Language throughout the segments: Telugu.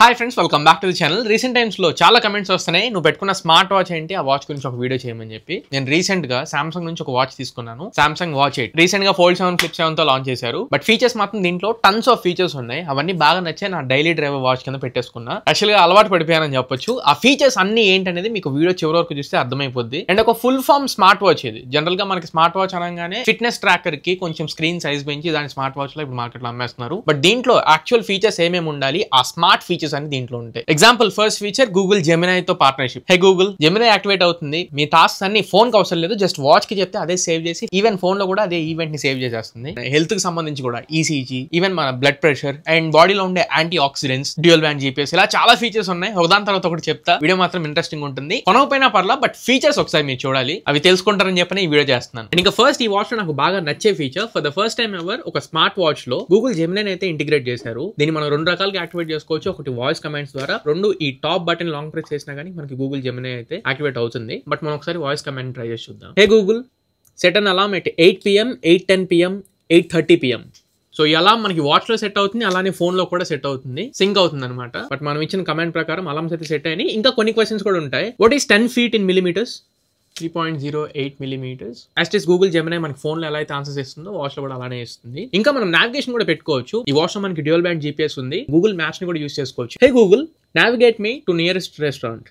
Hi friends, welcome back to the channel. Recent times లో చాలా కమెంట్స్ వస్తున్నాయి, నువ్వు పెట్టుకున్న స్మార్ట్ వాచ్ ఏంటి, ఆ వాచ్ గురించి ఒక వీడియో చేయమని చెప్పి. నేను రీసెంట్ గా సామ్సంగ్ నుంచి ఒక వాచ్ తీసుకున్నాను, సామ్సంగ్ వాచ్ 8. రీసెంట్ గా Fold 7 Flip 7 తో లాంచ్ చేశారు. బట్ ఫీచర్స్ మాత్రం దీంట్లో టన్స్ ఆఫ్ ఫీచర్స్ ఉన్నాయి. అవన్నీ బాగా నచ్చాయి, నా డైలీ డ్రైవర్ వాచ్ కింద పెట్టేసుకున్నా. యాక్చువల్ గా అలవాటు పడిపోయానని చెప్పొచ్చు. ఆ ఫీచర్స్ అన్ని ఏంటనేది మీకు వీడియో చివరి వరకు చూస్తే అర్థమైపోద్ది. అండ్ ఒక ఫుల్ ఫామ్ స్మార్ట్ వాచ్ ఇది. జనరల్ గా మనకి స్మార్ట్ వాచ్ అనగానే ఫిట్నెస్ ట్రాకర్ కి కొంచెం స్క్రీన్ సైజ్ పెంచి దాని స్మార్ట్ వాచ్ లో ఇప్పుడు మార్కెట్ లో అమ్మేస్తున్నారు. బట్ దీంట్లో యాక్చువల్ ఫీచర్స్ ఏమేమి ఉండాలి, ఆ స్మార్ట్ ఫీచర్స్ అని దీంట్లో ఉంటాయి. Example first feature Google Gemini తో partnership. Hey Google, Gemini activate అవుతుంది. మీ టాస్క్స్ అన్ని ఫోన్ కి అవసరం లేదు, జస్ట్ వాచ్ కి చెప్తే అదే సేవ్ చేసి ఈవెన్ ఫోన్ లో కూడా అదే ఈవెంట్ ని సేవ్ చేసేస్తుంది. హెల్త్ కి సంబంధించి కూడా ఈసీజీ, ఈవెన్ మన బ్లడ్ ప్రెషర్ అండ్ బాడీలో ఉండే antioxidants, dual band GPS, ఇలా చాలా ఫీచర్స్ ఉన్నాయి. ఒకదాని తర్వాత ఒకటి చెప్తా. వీడియో మాత్రం ఇంట్రెస్టింగ్ ఉంటుంది. కొనకపోయినా పర్లా, బట్ ఫీచర్స్ ఒకసారి మీరు చూడాలి, అవి తెలుసుకుంటారని చెప్పని ఈ వీడియో చేస్తున్నాను. ఇంకా ఫస్ట్ ఈ వాచ్ లో నాకు బాగా నచ్చే feature, for the first time ever ఒక స్మార్ట్ వాచ్ లో గూగుల్ జెమినై అయితే ఇంటిగ్రేట్ చేశారు. దీన్ని మనం రెండు రకాలుగా యాక్టివేట్ చేసుకోవచ్చు. ఒకటి వాయిస్ కమాండ్స్ ద్వారా, రెండు ఈ టాప్ బటన్ లాంగ్ ప్రెస్ చేసినా కానీ మనకి గూగుల్ జెమినై అయితే యాక్టివేట్ అవుతుంది. బట్ మనం ఒకసారి వాయిస్ కమాండ్ ట్రై చేసి చూద్దాం. హే Google, set an alarm at 8 PM, 8:10 PM, 8:30 PM. So ఈ అలార్మ్ మనకి వాచ్ లో సెట్ అవుతుంది, అలానే ఫోన్ లో కూడా సెట్ అవుతుంది, సింక్ అవుతుంది అనమాట. బట్ మనం ఇచ్చిన కమాండ్ ప్రకారం అలార్మ్స్ అయితే సెట్ అయ్యి. ఇంకా కొన్ని క్వశ్చన్స్ కూడా ఉంటాయి. What is 10 feet in millimeters? 3.08 millimeters. యాస్టిస్ గూగుల్ జెమినై మనకి ఫోన్ లో ఎలా అయితే ఆన్సర్స్ ఇస్తుందో వాచ్ లో కూడా అలానే ఇస్తుంది. ఇంకా మనం నావిగేషన్ కూడా పెట్టుకోవచ్చు. ఈ వాచ్ లో మనకి డ్యూయల్ బ్యాండ్ జీపీఎస్ ఉంది. గూగుల్ మ్యాప్స్ ని కూడా యూస్ చేసుకోవచ్చు. హే Google, navigate me to nearest restaurant.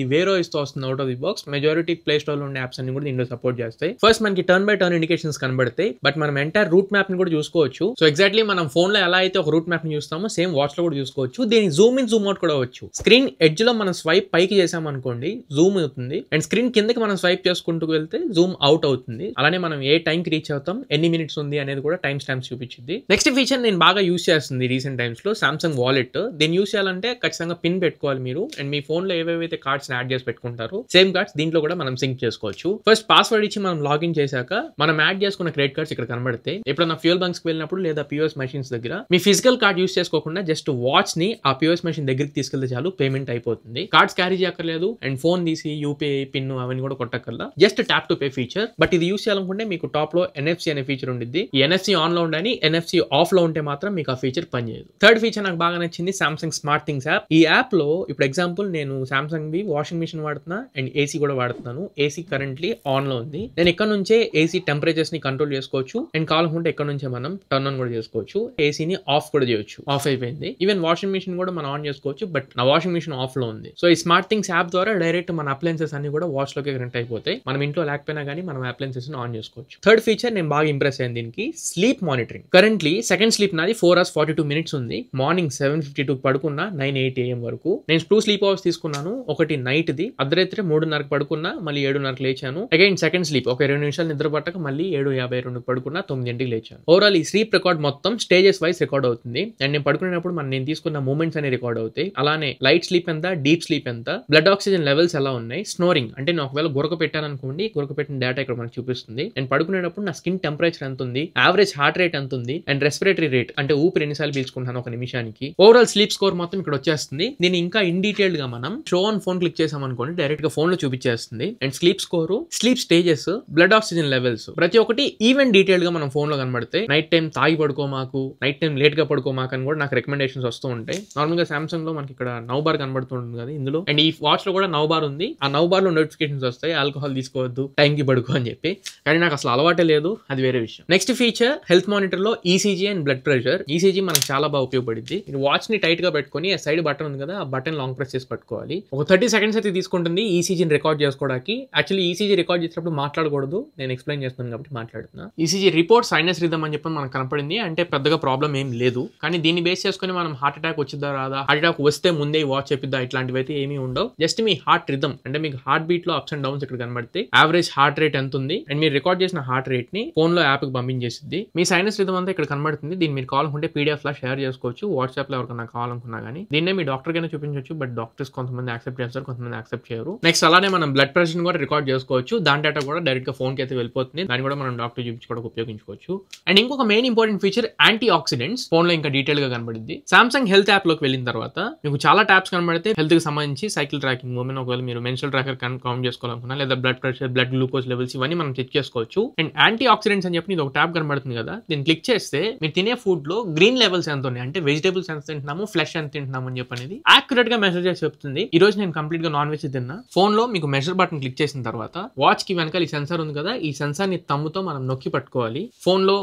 ఈ వేరో ఇస్తూ వస్తుంది out of the box. Majority play store లో ఉండే యాప్స్ అన్ని కూడా దీంట్లో సపోర్ట్ చేస్తాయి. ఫస్ట్ మనకి టర్న్ బై టర్న్ ఇండికేషన్స్ కనబడతాయి, బట్ మనం ఎంటైర్ రూట్ మ్యాప్ ని కూడా చూసుకోవచ్చు. సో ఎగ్జాక్ట్లీ మనం ఫోన్ లో ఎలా అయితే ఒక రూట్ మ్యాప్ ని చూస్తామో సేమ్ వాచ్ లో కూడా చూసుకోవచ్చు. దీని జూమ్ ఇన్ జూమ్ అవుట్ కూడా వచ్చు. స్క్రీన్ ఎడ్జ్ లో మనం స్వైప్ పైకి చేసాం అనుకోండి, జూమ్ అవుతుంది. అండ్ స్క్రీన్ కిందకి మనం స్వైప్ చేసుకుంటూ వెళ్తే జూమ్ అవుట్ అవుతుంది. అలానే మనం ఏ టైం కి రీచ్ అవుతాం, ఎన్ని మినిట్స్ ఉంది అనేది కూడా టైం స్టాంప్స్ చూపించింది. నెక్స్ట్ ఫీచర్ నేను బాగా యూస్ చేస్తుంది రీసెంట్ టైమ్స్ లో, సామ్సంగ్ వాలెట్. దీన్ని యూస్ చేయాలంటే ఖచ్చితంగా పిన్ పెట్టుకోవాలి మీరు. అండ్ మీ ఫోన్ లో ఏవేవైతే కార్డ్స్ యాడ్ చేసి పెట్టుకుంటారు, సేమ్ కార్డ్స్ దీంట్లో కూడా మనం సింక్ చేసుకోవచ్చు. ఫస్ట్ పాస్వర్డ్ ఇచ్చి మనం లాగిన్ చేశాక మనం యాడ్ చేసుకున్న క్రెడిట్ కార్డ్స్ ఇక్కడ కనబడతాయి. ఎప్పుడైనా ఫ్యూయల్ బంక్స్ కి వెళ్ళినప్పుడు లేదా పిఓఎస్ మెషిన్స్ దగ్గర మీ ఫిజికల్ కార్డ్ యూస్ చేసుకోకుండా జస్ట్ వాచ్ ని ఆ పిఓఎస్ మెషిన్ దగ్గరికి తీసుకెళ్తే చాలు, పేమెంట్ అయిపోతుంది. కార్డ్స్ క్యారీ చేయక్కర్లేదు. అండ్ ఫోన్ తీసి యూపీఐ పిన్ అవన్నీ కూడా కొట్టక్కర్లా, just tap to pay feature. But ఇది యూస్ చేయాలనుకుంటే మీకు టాప్ లో ఎన్ఎఫ్సి అనే ఫీచర్ ఉండిద్ది. ఈ ఎన్ఎఫ్సి ఆన్ లో ఉండాలి, ఎన్ఎఫ్సి ఆఫ్ లో ఉంటే మాత్రం మీకు ఆ ఫీచర్ పనిచేయదు. థర్డ్ ఫీచర్ నాకు బాగా నచ్చింది, సామ్సంగ్ స్మార్ట్ థింగ్స్ యాప్. ఈ యాప్ లో ఇప్పుడు ఎగ్జాంపుల్ నేను సామ్సంగ్ వి వాషింగ్ మిషన్ వాడుతున్నా అండ్ ఏసీ కూడా వాడుతున్నాను. ఏసీ కరెంట్లీ ఆన్ లో ఉంది. నేను ఇక్కడ నుంచే ఏసీ టెంపరేచర్స్ ని కంట్రోల్ చేసుకోవచ్చు. అండ్ కావాలనుకుంటే ఇక్కడ నుంచే మనం టర్న్ ఆన్ కూడా చేసుకోవచ్చు. ఏసీని ఆఫ్ కూడా చేయొచ్చు. ఆఫ్ అయిపోయింది. ఈవెన్ వాషింగ్ మిషన్ కూడా మనం ఆన్ చేసుకోవచ్చు, బట్ నా వాషింగ్ మిషన్ ఆఫ్ లో ఉంది. సో ఈ స్మార్ట్ థింగ్స్ యాప్ ద్వారా డైరెక్ట్ మన అప్లయన్సెస్ అన్ని కూడా వాచ్ లోకి కనెక్ట్ అయిపోతాయి. మనం ఇంట్లో లేకపోయినా కానీ మనం అప్లయన్సెస్ ఆన్ చేసుకోవచ్చు. థర్డ్ ఫీచర్ నేను బాగా ఇంప్రెస్ అయ్యింది దీనికి, sleep monitoring. Currently second sleep నాది 4 hours 42 minutes ఉంది. మార్నింగ్ 7:52 పడుకున్నా 9:08 AM వరకు. నేను 2 sleep hours తీసుకున్నాను. ఒకటి నైట్ ది, అర్ధరాత్రి 3:30 పడుకున్నా, మళ్ళీ 7:30 లేచాను. అగైన్ సెకండ్ స్లీప్ ఒక 20 నిమిషాలు నిద్ర పట్టక మళ్ళీ 7:52 పడుకున్నా, 9 లేచాను. ఓవరాల్ ఈ స్లీప్ రికార్డ్ మొత్తం స్టేజెస్ వైస్ రికార్డ్ అవుతుంది. అండ్ నేను పడుకునేటప్పుడు నేను తీసుకున్న మూమెంట్స్ అనే రికార్డ్ అవుతాయి. అలానే లైట్ స్లీప్ ఎంత, డీప్ స్లీప్ ఎంత, బ్లడ్ ఆక్సిజన్ లెవెల్స్ ఎలా ఉన్నాయి, స్నోరింగ్ అంటే నేను ఒకవేళ గురక పెట్టాను అనుకోండి, గురక పెట్టిన డేటా ఇక్కడ మనకు చూపిస్తుంది. అండ్ పడుకునేటప్పుడు నా స్కిన్ టెంపరేచర్ ఎంత ఉంది, యావరేజ్ హార్ట్ రేట్ ఎంత ఉంది, అండ్ రెస్పిరేటరీ రేట్ అంటే ఊపిరి ఎన్నిసార్లు పీల్చుకుంటాను ఒక నిమిషానికి. ఓవరాల్ స్లీప్ స్కోర్ మొత్తం ఇక్కడ వచ్చేస్తుంది. దీన్ని ఇంకా ఇన్ డీటెయిల్డ్ గా మనం షో ఆన్ ఫోన్ క్లిక్ చేసాం అనుకోండి, డైరెక్ట్ గా ఫోన్ లో చూపించేస్తుంది. And sleep score, sleep stages, blood oxygen levels ప్రతి ఒక్కటి ఈవెన్ డీటెయిల్డ్ గా మనం ఫోన్ లో కనబడతాయి. నైట్ టైం తాగి పడుకోమాకు, నైట్ టైం లేట్ గా పడుకోమాకు అని కూడా నాకు రికమెండేషన్స్ వస్తూ ఉంటాయి. నార్మల్ గా సామ్సంగ్ లో మనకి ఇక్కడ నౌ బార్ కనబడుతుంది కదా ఇందులో, అండ్ ఈ వాచ్ లో కూడా నౌ బార్ ఉంది. ఆ నౌ బార్ లో నోటిఫికేషన్స్ వస్తాయి, ఆల్కహాల్ తీసుకోవద్దు, టైం కి పడుకో అని చెప్పి. కానీ నాకు అసలు అలవాటే లేదు, అది వేరే విషయం. నెక్స్ట్ ఫీచర్ హెల్త్ మానిటర్ లో ECG and blood pressure. ECG మనకు చాలా బాగా ఉపయోగపడింది. వాచ్ ని టైట్ గా పెట్టుకుని ఆ సైడ్ బటన్ ఉంది కదా, ఆ బటన్ లాంగ్ ప్రెస్ చేసి పట్టుకోవాలి. ఒక 30 seconds అయితే తీసుకుంటుంది ఈసీజీని రికార్డ్ చేసుకోవడానికి. యాక్చువల్లీ ఈసీజీ రికార్డ్ చేసినప్పుడు మాట్లాడకూడదు, నేను ఎక్స్ప్లెయిన్ చేస్తున్నాను కాబట్టి మాట్లాడుతున్నా. ఈసీజీ రిపోర్ట్ సైనస్ రిథమ్ అని చెప్పి మనకు కనపడింది, అంటే పెద్దగా ప్రాబ్లం ఏం లేదు. కానీ దీన్ని బేస్ చేసుకుని మనం హార్ట్ అటాక్ వచ్చిద్దా రాదా, హార్ట్ అటాక్ వస్తే ముందే వాచ్ చెప్పిద్దా, ఇట్లాంటివి అయితే ఏమీ ఉండవు. జస్ట్ మీ హార్ట్ రిథమ్ అంటే మీకు హార్ట్ బీట్ లో అప్స్ అండ్ డౌన్స్ ఇక్కడ కనబడితే, యావరేజ్ హార్ట్ రేట్ ఎంత ఉంది, అండ్ మీరు రికార్డ్ చేసిన హార్ట్ రేట్ ని ఫోన్ లో యాప్ కి పంపించేసింది. మీ సైనస్ రిథమ్ అంతా ఇక్కడ కనబడుతుంది. దీన్ని మీరు కావాలనుకుంటే పీడిఎఫ్ లా షేర్ చేసుకోవచ్చు, వాట్సాప్ లో ఎవరికైనా కావాలనుకున్నా కానీ. దీన్నే మీ డాక్టర్ కైనా చూపించవచ్చు, బట్ డాక్టర్స్ కొంతమంది యాక్సెప్ట్ చేస్తారు, కొంతమంది యాక్సెప్ట్ చేయరు. నెక్స్ట్ అలానే మనం బ్లడ్ ప్రెషర్ కూడా రికార్డ్ చేసుకోవచ్చు. దాని డేటా కూడా డైరెక్ట్ గా ఫోన్ కి అయితే వెళ్ళిపోతుంది. దాన్ని కూడా మనం డాక్టర్ చూపించుకోవడానికి ఉపయోగించుకోవచ్చు. అండ్ ఇంకొక main important feature antioxidants phone లో ఇంకా డీటెయిల్ గా కనబడింది. సామ్సంగ్ హెల్త్ యాప్ లోకి వెళ్ళిన తర్వాత మీకు చాలా ట్యాబ్స్ కనబడితే హెల్త్ కి సంబంధించి సైకిల్ ట్రాకింగ్, ఒకవేళ మీరు మెన్స్ట్రువల్ ట్రాకర్ కౌంట్ చేసుకోవాలనుకున్నా, లేదా blood pressure, blood glucose levels ఇవన్నీ మనం చెక్ చేసుకోవచ్చు. అండ్ యాంటీ ఆక్సిడెంట్స్ అని చెప్పి ఇది ఒక ట్యాబ్ కనబడుతుంది కదా, దీన్ని క్లిక్ చేస్తే మీరు తినే ఫుడ్ లో గ్రీన్ లెవెల్స్ ఎంత ఉన్నాయి, అంటే వెజిటేబుల్స్ ఎంత తింటున్నాము, ఫ్లెష్ ఎంత తింటున్నాము అని చెప్పి అనేది యాక్యురేట్ గా మెజర్ చేసి చెప్తుంది. ఈ రోజు నేను కంప్లీట్ గా నాన్ వెజ్ తిన్నా. ఫోన్ లో మీకు మెజర్ బటన్ క్లిక్ చేసిన తర్వాత వాచ్ కి వెనకాల ఈ సెన్సార్ ఉంది కదా, ఈ సెన్సార్ ని తమ్ముతో మనం నొక్కి పట్టుకోవాలి. ఫోన్ లో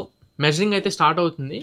మెజరింగ్ అయితే స్టార్ట్ అవుతుంది.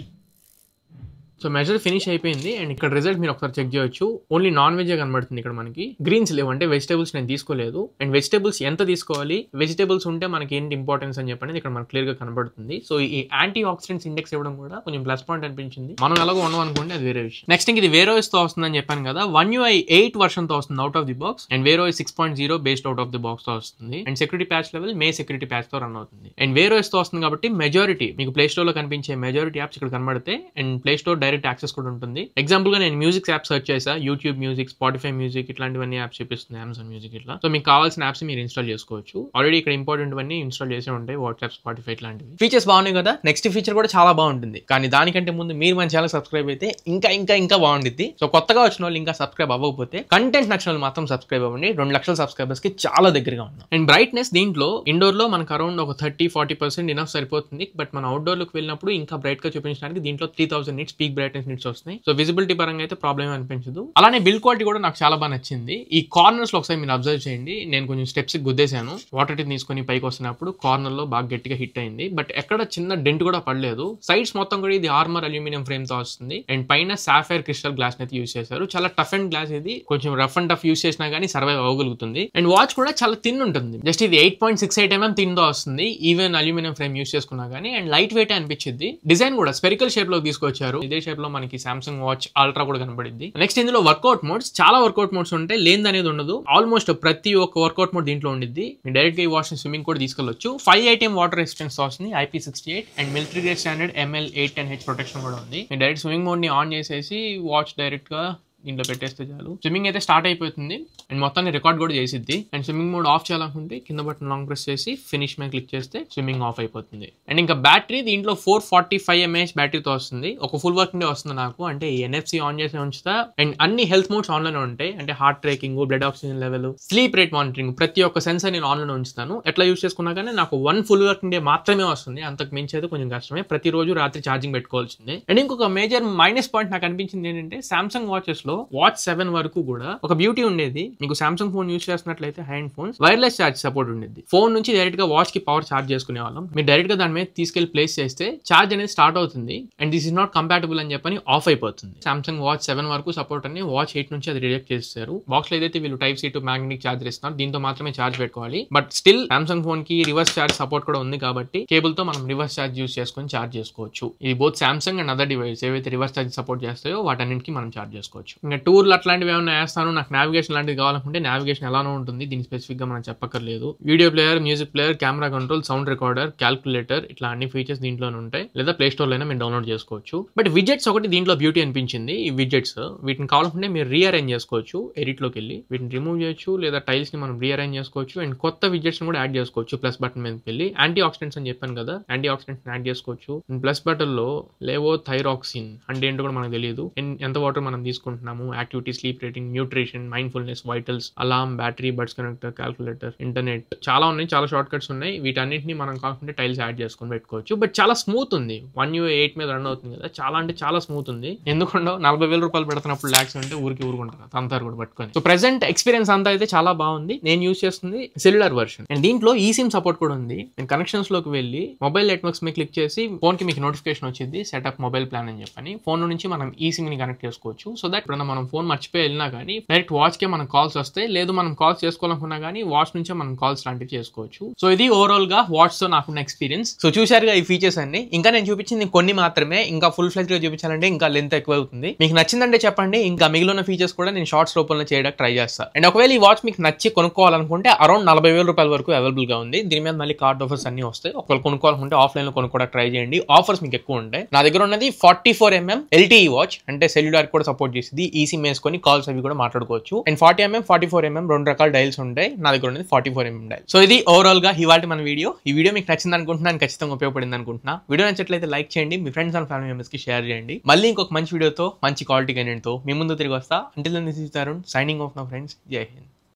సో మెజర్ ఫినిష్ అయిపోయింది. అండ్ ఇక్కడ రిజల్ట్ మీరు ఒకసారి చెక్ చేయొచ్చు. ఓన్లీ నాన్ వెజ్ కనబడుతుంది ఇక్కడ మనకి, గ్రీన్స్ లేవు, అంటే వెజిటేబుల్స్ నేను తీసుకోలేదు. అండ్ వెజిటేబుల్స్ ఎంత తీసుకోవాలి, వెజిటేబుల్స్ ఉంటే మనకి ఏంటి ఇంపార్టెన్స్ అని చెప్పి ఇక్కడ మనకి క్లియర్ గా కనబడుతుంది. సో ఈ యాంటీ ఆక్సిడెంట్స్ ఇండెక్స్ ఇవ్వడం కూడా కొంచెం ప్లస్ పాయింట్ అనిపించింది. మనం ఎలాగో ఉన్నాం అనుకోండి, అది వేరే విషయం. నెక్స్ట్ ఇది Wear OS తో వస్తుందని చెప్పాను కదా, One UI 8 వర్షన్ తో వస్తుంది out of the box. And Wear OS 6.0 based out of the box తో వస్తుంది. And security patch level May security patch తో రన్ అవుతుంది. అండ్ Wear OS తో వస్తుంది కాబట్టి మెజారిటీ మీకు ప్లే స్టోర్ లో కనిపించే మెజారిటీ యాప్స్ ఇక్కడ కనబడితే, and play store direct access కూడా ఉంటుంది. ఎగ్జాంపుల్ గా నేను మ్యూజిక్ యాప్ సర్చ్ చేసా, యూట్యూబ్ మ్యూజిక్, స్పాటిఫై మ్యూజిక్, ఇట్లాంటివన్నీ యాప్స్ చూపిస్తుంది, అమెజాన్ మ్యూజిక్ ఇట్లా. సో మీకు కావాల్సిన యాప్స్ మీరు ఇన్స్టాల్ చేసుకోవచ్చు. ఆల్రెడీ ఇక్కడ ఇంపార్టెంట్ అన్ని ఇన్స్టాల్ చేసి ఉంటాయి, వాట్సాప్, స్పాటిఫై ఇట్లాంటివి. ఫీచర్స్ బాగున్నాయి కదా. నెక్స్ట్ ఫీచర్ కూడా చాలా బాగుంటుంది, కానీ దానికంటే ముందు మీరు మన ఛానల్ సబ్స్క్రైబ్ అయితే ఇంకా ఇంకా ఇంకా బాగుంటుంది. సో కొత్తగా వచ్చిన వాళ్ళు ఇంకా సబ్స్క్రైబ్ అవ్వకపోతే, కంటెంట్ నచ్చిన వాళ్ళు మాత్రం సబ్స్క్రైబ్ అవ్వండి. 2 లక్షల సబ్స్క్రైబర్స్ కి చాలా దగ్గరగా ఉన్నాం. అండ్ బ్రైట్నెస్ దీంట్లో ఇండోర్ లో మనకు అరౌండ్ ఒక 30-40% ఇనఫ్ సరిపోతుంది. బట్ మన అవుట్డోర్ లోకి వెళ్ళినప్పుడు ఇంకా బ్రైట్ గా చూపించడానికి దీంట్లో 3000 నిట్స్ పీక్ బ్రైట్నెస్ నిట్స్ వస్తున్నాయి. సో విజిబిలిటీ పరంగా అయితే ప్రాబ్లమ్ అనిపించదు. అలానే బిల్డ్ క్వాలిటీ కూడా నాకు చాలా బాగా నచ్చింది. ఈ కార్నర్స్ లో ఒకసారి మీరు అబ్జర్వ్ చేయండి. నేను కొంచెం స్టెప్స్ గుద్దేశాను, వాటర్ టిన్ తీసుకొని పైకి వస్తున్నప్పుడు కార్నర్ లో బాగా గట్టిగా హిట్ అయింది. బట్ ఎక్కడ చిన్న డెంట్ కూడా పడలేదు. సైడ్స్ మొత్తం కూడా ఇది ఆర్మర్ అల్యూమినియం ఫ్రేమ్ తో వస్తుంది. అండ్ పైన సాఫైర్ క్రిస్టల్ గ్లాస్ అయితే యూస్ చేశారు. చాలా టఫ్ అండ్ గ్లాస్, ఇది కొంచెం రఫ్ అండ్ టఫ్ యూస్ చేసినా గానీ సర్వైవ్ అవ్వగలుగుతుంది. అండ్ వాచ్ కూడా చాలా థిన్ ఉంటుంది. జస్ట్ ఇది 8.68 mm థిన్ తో వస్తుంది, ఈవెన్ అల్యూమినియం ఫ్రేమ్ యూస్ చేసుకున్నా గానీ. అండ్ లైట్ వెయిట్ అనిపించింది. డిజైన్ కూడా స్పెరికల్ షేప్ లో తీసుకొచ్చారు. ఇదే షేప్ లో మనకి సామ్సంగ్ వాచ్ అల్ట్రా కూడా కనబడింది. నెక్స్ట్ ఇందులో వర్కౌట్ మోడ్స్, చాలా వర్కౌట్ మోడ్స్ ఉంటాయి, లేనిది అనేది ఉండదు. ఆల్మోస్ట్ ప్రతి ఒక్క వర్కౌట్ మోడ్ దీంట్లో ఉండిద్ది. డైరెక్ట్ గా ఈ వాచ్ స్విమ్మింగ్ కూడా తీసుకెళ్ళొచ్చు. 5 ATM వాటర్ రెసిస్టెన్స్ వస్తుంది, IP68 and military grade standard ML810H protection కూడా ఉంది. డైరెక్ట్ స్విమ్మింగ్ మోడ్ ని ఆన్ చేసేసి వాచ్ డైరెక్ట్ గా దీంట్లో పెట్టేస్తే చాలు, స్విమ్మింగ్ అయితే స్టార్ట్ అయిపోతుంది. అండ్ మొత్తాన్ని రికార్డ్ కూడా చేసిద్ది. అండ్ స్విమ్మింగ్ మోడ్ ఆఫ్ చేయాలనుకుంటే కింద బటన్ లాంగ్ ప్రెస్ చేసి ఫినిష్ మీద క్లిక్ చేస్తే స్విమ్మింగ్ ఆఫ్ అయిపోతుంది. అండ్ ఇంకా బ్యాటరీ దీంట్లో 445 mAh బ్యాటరీతో వస్తుంది. ఒక ఫుల్ వర్కింగ్ డే వస్తుంది నాకు, అంటే NFC ఆన్ చేసి ఉంచుతా. అండ్ అన్ని హెల్త్ మోడ్స్ ఆన్లైన్ ఉంటాయి, అంటే heart trekking, blood oxygen level, sleep rate monitoring, ప్రతి ఒక్క సెన్సర్ నేను ఆన్లైన్ ఉంచుతాను. ఎట్లా యూస్ చేసుకున్నా కానీ నాకు 1 ఫుల్ వర్కింగ్ డే మాత్రమే వస్తుంది. అంతకు మించి అయితే కొంచెం కష్టమే, ప్రతిరోజు రాత్రి ఛార్జింగ్ పెట్టుకోవాల్సిందే. అండ్ ఇంకొక మేజర్ మైనస్ పాయింట్ నాకు అనిపించింది ఏంటంటే, సామ్సంగ్ వాచెస్ లో వాచ్ 7 వరకు కూడా ఒక బ్యూటీ ఉండేది. మీకు సామ్సంగ్ ఫోన్ యూస్ చేస్తున్నట్లయితే hand phones wireless charge support ఉండేది. ఫోన్ నుంచి డైరెక్ట్ గా వాచ్ కి పవర్ ఛార్జ్ చేసుకునే వాళ్ళం. మీరు డైరెక్ట్ గా దాని మీద తీసుకెళ్లి ప్లేస్ చేస్తే ఛార్జ్ అనేది స్టార్ట్ అవుతుంది. And this is not compatible అని చెప్పని ఆఫ్ అయిపోతుంది. సామ్సంగ్ వాచ్ 7 వరకు సపోర్ట్ అని, వాచ్ 8 నుంచి అది రిజెక్ట్ చేస్తారు. బాక్స్ లో ఏదైతే వీళ్ళు Type-C to మ్యాగ్నెటిక్ ఛార్జర్ ఇస్తున్నారు, దీంతో మాత్రమే ఛార్జ్ పెట్టుకోవాలి. బట్ స్టిల్ సామ్సంగ్ ఫోన్ కి రివర్స్ ఛార్జ్ సపోర్ట్ కూడా ఉంది కాబట్టి కేబుల్ తో మనం రివర్స్ ఛార్జ్ యూస్ చేసుకొని ఛార్జ్ చేసుకోవచ్చు. ఇది both Samsung and other device ఏవైతే రివర్స్ ఛార్జ్ సపోర్ట్ చేస్తాయో వాటన్నింటికి మనం ఛార్జ్ చేసుకోవచ్చు. ఇంకా టూర్లు అట్లాంటివి ఏమైనా వేస్తాను, నాకు నావిగేషన్ లాంటిది కావాలనుకుంటే నావిగేషన్ ఎలానో ఉంటుంది, దీని స్పెసిఫిక్ గా మనం చెప్పక్కర్లేదు. Video player, music player, camera control, sound recorder, calculator, ఇట్లా అన్ని ఫీచర్స్ దీంట్లోనే ఉంటాయి. లేదా ప్లే స్టోర్ లో మీరు డౌన్లోడ్ చేసుకోవచ్చు. బట్ విజెట్స్ ఒకటి దీంట్లో బ్యూటీ అనిపించింది. ఈ విజెట్స్ వీటిని కావాలనుకుంటే మీరు రీఅరేంజ్ చేసుకోవచ్చు. ఎడిట్ లోకి వెళ్ళి వీటిని రిమూవ్ చేయొచ్చు, లేదా టైల్స్ ని మనం రీఅరేంజ్ చేసుకోవచ్చు. అండ్ కొత్త విజెట్స్ కూడా యాడ్ చేసుకోవచ్చు. ప్లస్ బటన్ మీదకి వెళ్ళి యాంటీ ఆక్సిడెంట్స్ అని చెప్పాను కదా, యాంటీ ఆక్సిడెంట్స్ యాడ్ చేసుకోవచ్చు. ప్లస్ బటన్ లో లేవో థైరాక్సిన్ అంటే ఏంటో కూడా మనకు తెలియదు. ఎంత వాటర్ మనం తీసుకుంటున్నాము, activity, sleep rating, nutrition, mindfulness, vitals, alarm, battery, buds connector, calculator, internet, చాలా ఉన్నాయి, చాలా షార్ట్ కట్స్ ఉన్నాయి. వీటన్నింటినీ మనం కాకుండా టైల్స్ యాడ్ చేసుకొని పెట్టుకోవచ్చు. బట్ చాలా స్మూత్ ఉంది. One UI 8 మీద రన్ అవుతుంది కదా, చాలా అంటే చాలా స్మూత్ ఉంది. ఎందుకంటే 40,000 రూపాయలు పెడుతున్నప్పుడు ల్యాక్స్ అంటే ఊరుకుంటారు అంతా కూడా పట్టుకొని. సో ప్రెసెంట్ ఎక్స్పీరియన్స్ అంతా అయితే చాలా బాగుంది. నేను యూస్ చేస్తుంది సెల్యులర్ వర్షన్. అండ్ దీంట్లో eSIM సపోర్ట్ కూడా ఉంది. నేను కనెక్షన్స్ లోకి వెళ్ళి మొబైల్ నెట్వర్క్స్ మీద క్లిక్ చేసి ఫోన్ కి మీకు నోటిఫికేషన్ వచ్చింది సెటప్ మొబైల్ ప్లాన్ అని చెప్పని. ఫోన్ నుంచి మనం eSIM ని కనెక్ట్ చేసుకోవచ్చు. సో దట్ ఇప్పుడు మనం ఫోన్ మర్చిపోయి వెళ్ళినా కానీ డైరెక్ట్ వాచ్ కే మనం కాల్స్ వస్తాయి. లేదు మనం కాల్స్ చేసుకోవాలనుకున్నా కానీ వాచ్ నుంచే మనం కాల్స్ లాంటివి చేసుకోవచ్చు. సో ఇది ఓవరాల్ గా వాచ్ తో నాకున్న ఎక్స్పీరియన్స్. సో చూశారుగా ఈ ఫీచర్స్ అన్ని. ఇంకా నేను చూపించింది కొన్ని మాత్రమే, ఇంకా ఫుల్ ఫ్లెజ్ గా చూపించాలంటే ఇంకా లెంత్ ఎక్కువ అవుతుంది. మీకు నచ్చిందంటే చెప్పండి, ఇంకా మిగిలిన ఫీచర్స్ కూడా నేను షార్ట్స్ రూపంలో చేయడానికి ట్రై చేస్తాను. అండ్ ఒకవేళ ఈ వాచ్ మీకు నచ్చి కొనుక్కోవాలనుకుంటే అరౌండ్ 40,000 రూపాయల వరకు అవైలబుల్ గా ఉంది. దీని మీద మళ్ళీ కార్డ్ ఆఫర్స్ అన్ని వస్తాయి. ఒకవేళ కొనుక్కోవాలనుకుంటే ఆఫ్లైన్ లో కొనుక్కోవడానికి ట్రై చేయండి. ఆఫర్స్ మీకు ఎక్కువ ఉంటాయి. నా దగ్గర ఉన్నది 44 mm LTE వాచ్, అంటే సెల్యులార్ కూడా సపోర్ట్ చేసింది. ఇది ఈ సిమ్ వేసుకొని కాల్స్ అవి కూడా మాట్లాడుకోవచ్చు. అండ్ 40mm 44mm రెండు రకాల డైల్స్ ఉంటాయి. నా దగ్గర ఉన్నది 44mm డైల్. సో ఇది ఓవరాల్ గా ఇవాళ మన వీడియో. ఈ వీడియో మీకు నచ్చింది అనుకుంటున్నాను, ఖచ్చితంగా ఉపయోగపడింది అనుకుంటున్నా. వీడియో నచ్చట్లయితే లైక్ చేయండి, మీ ఫ్రెండ్స్ అండ్ ఫ్యామిలీ మెంబర్స్ కి షేర్ చేయండి. మళ్ళీ ఇంకొక మంచి వీడియోతో మంచి క్వాలిటీ కంటెంట్ తో మీ ముందు తిరిగి వస్తా. Until then this is Tarun signing off నా ఫ్రెండ్స్. జై హింద్.